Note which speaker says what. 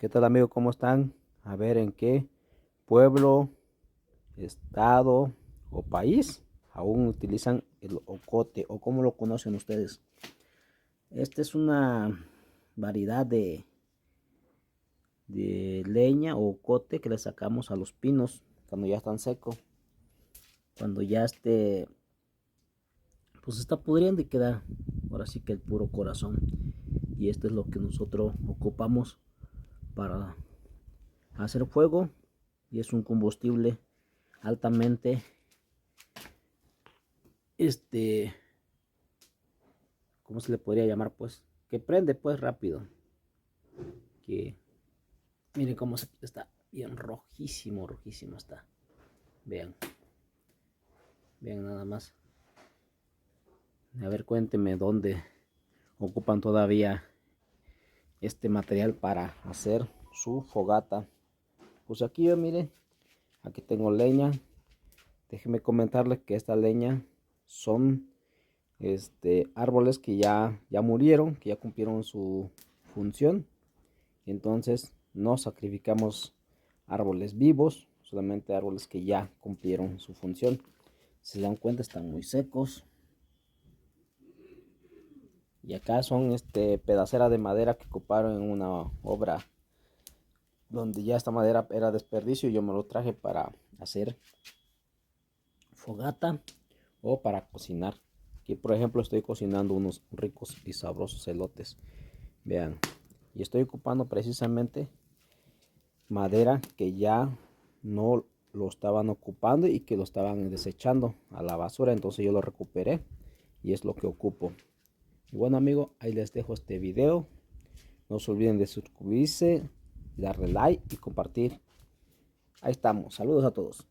Speaker 1: ¿Qué tal, amigo? ¿Cómo están? A ver, ¿en qué pueblo, estado o país aún utilizan el ocote o cómo lo conocen ustedes? Esta es una variedad de leña o ocote que le sacamos a los pinos cuando ya están secos. Cuando ya pues está pudriendo y queda ahora sí que el puro corazón. Y esto es lo que nosotros ocupamos para hacer fuego, y es un combustible altamente ¿cómo se le podría llamar? Pues que prende pues rápido, que miren cómo está bien rojísimo, rojísimo está. Vean, vean nada más. A ver, cuénteme dónde ocupan todavía este material para hacer su fogata. Pues aquí yo, miren, aquí tengo leña. Déjeme comentarles que esta leña son árboles que ya murieron, que ya cumplieron su función. Entonces no sacrificamos árboles vivos, solamente árboles que ya cumplieron su función. Si se dan cuenta, están muy secos. Y acá son pedacera de madera que ocuparon en una obra donde ya esta madera era desperdicio y yo me lo traje para hacer fogata o para cocinar. Aquí por ejemplo estoy cocinando unos ricos y sabrosos elotes. Vean, y estoy ocupando precisamente madera que ya no lo estaban ocupando y que lo estaban desechando a la basura, entonces yo lo recuperé y es lo que ocupo. Y bueno, amigo, ahí les dejo este video. No se olviden de suscribirse, darle like y compartir. Ahí estamos, saludos a todos.